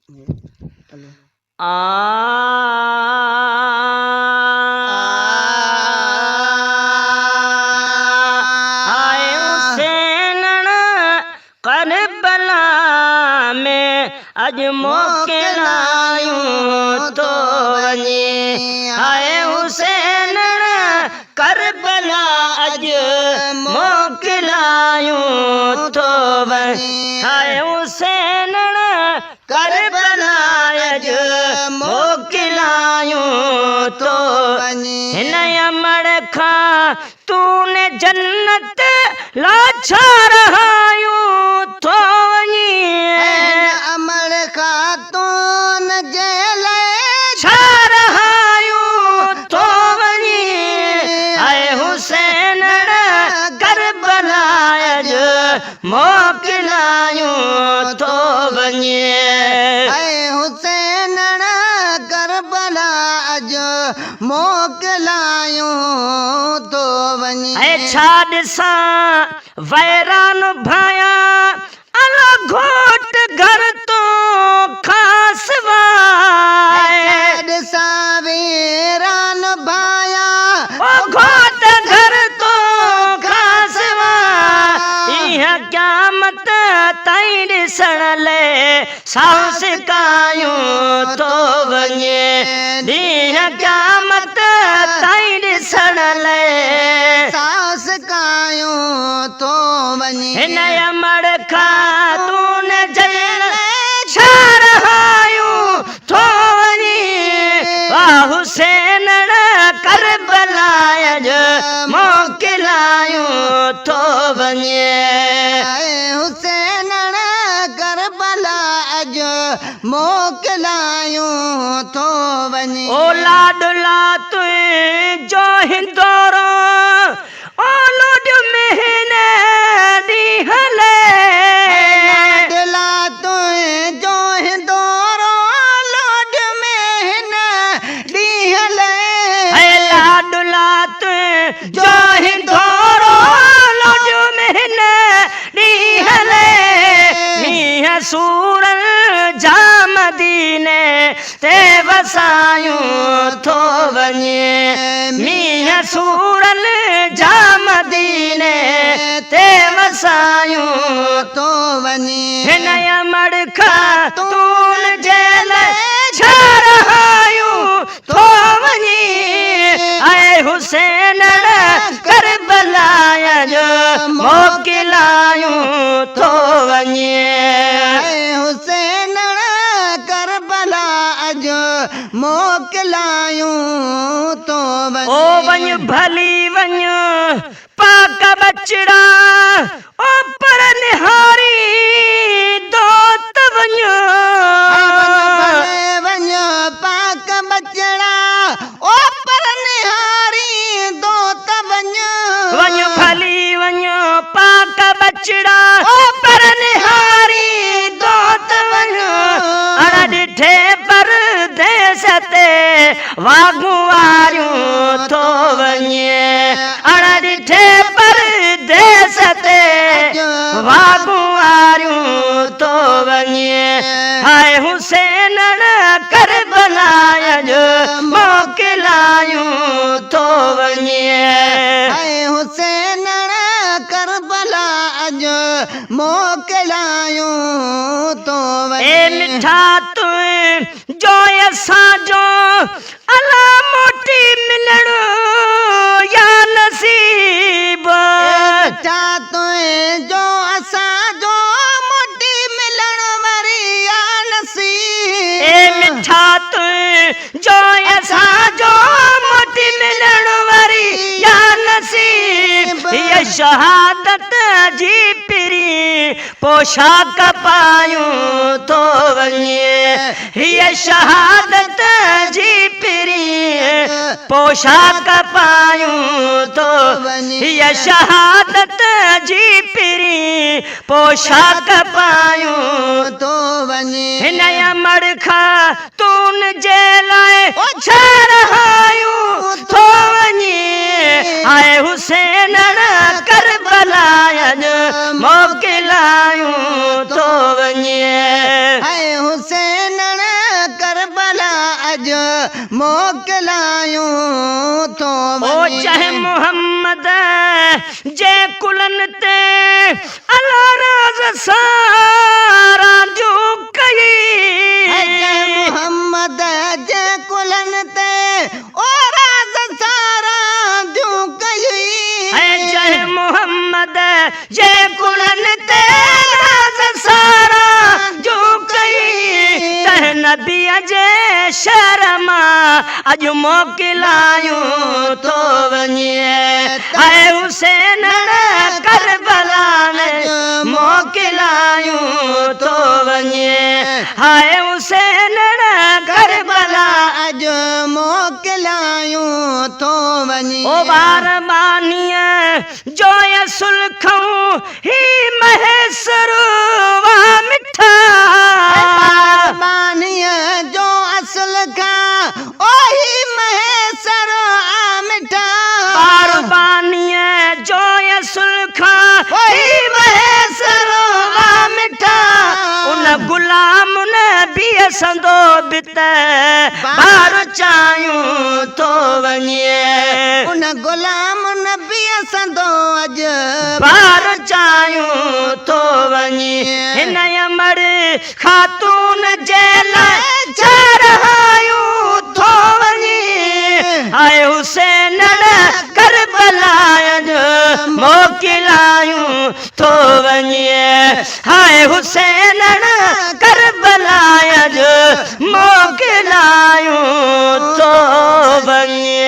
आए हुसैन करबला में अज मोकिलायूं तो वञे। आए हुसैन करबला अज मोकिलायूं तो वञे। आए हुसैन करबला अज मोकिलायूं तो वञे। हिन अमर खां तूने जन्नत लाछा रहायूं तो वञे। अमर खां तून जेल छा रहायूं तो वञे। आए हुसैन करबला अज मोकिलायूं तो वञे। आए हुसैन करबला अज मोकिलायूं तो वञे। ऐ छा ॾिसां वैरान भाया अला घोट घर तो खास वाए। ॾिसां वीरान भाया ओ घोट घर तो खास वाए। इह क़यामत ताईं ॾिसण ले साउस कायूं तो वञे। ॾींह क़यामत ताईं ॾिसण ले सास कायूं तो वञे। हिन अमर खां तूने जेल छा रहायूं तो वञे। वाह हुसैन करबला अज मोकिलायूं तो वञे। आए हुसैन करबला अज मोकिलायूं तो वञे। ओ लाडला तुंहिंजो हिंदोरो ओ लोड महीने ॾींहं ले। लाडला तुंहिंजो हिंदोरो लोड में हिन ॾींहं ले। ऐ लाडला तुंहिंजो हिंदोरो लोड महीने ॾींहं ले। मींहं सूरन जा मदीने ते वसायूं तो वञे। मींहं सूरन जा मदीने ते वसायूं तो वञे। हिन अमर खां तून जेल छा रहायूं तो वञे। आए हुसैन करबला अज मोकिलायूं तो वञे। आए हुसैन करबला अज मोकिलायूं तो वञे। ओ वञ भली वञ पाक बचड़ा ओ पर निहारी दोत वञ। वञ पाक बचड़ा ओ पर निहारी दोत वञ। वञ भली वञ पाक बचड़ा ओ पर निहारी दोत वञ। अण ॾिठे परदेस ते वागूं वारियूं तो वञे। अण ॾिठे परदेस ते वागूं वारियूं तो वञे। हाय हुसैन करबला अज मोकिलायूं तो वञे। आए हुसैन करबला अज मोकिलायूं तो वञे। ए मिठा तुंहिंजो असांजो अला मोटी मिलण या नसीब। छा तुंहिंजो असांजो मोटी मिलण वरी या नसीब। ए मिठा तुंहिंजो असांजो मोटी मिलण वरी या नसीब। हीअ शहादत जी पिरी पोशाक पायूं तो वञे। हीअ शहादत जी पिरी पोशाक पायूं तो वञे। हीअ शहादत जी पिरी पोशाक पायूं तो वञे। हिन अमर खां तून जे लाइ छा रहायूं तो वञे। आए हुसैन करबला अज मोकिलायूं तो वञे। आए हुसैन अज मोकिलायूं तो ओ चाहे मोहम्मद जे कुलन ते अलाराज सारा जो कई मोहम्मद जे कुलन ते और सारा जो कई चाहे मोहम्मद जे कुलन ते अलाराज सारा जो कई तह नबी जे शर्मा अज मोकिलायूं तो वञे हाय हुसैन करबला में मोकिलायूं तो वञे हाय हुसैन करबला अज मोकिलायूं तो वञे ओ बार बानीअ जो ये सुलखऊं ही महेसरू वा मिठा बानीअ जो असल का ओही महेसर आ मिठा बार बानीअ जो ये सुलखा ही महेसरू वा मिठा उन गुलाम न बिय संदो बित बार चायूं तो वञे उन गुलाम नबी संदो अज बार चायूं तो वञे हिन अमर खातून जेल चढ़ायूं तो वञे हाय हुसैन करबला जो मोकिलायूं तो वञे हाय हुसैन करबला जो मोकिलायूं तो वञे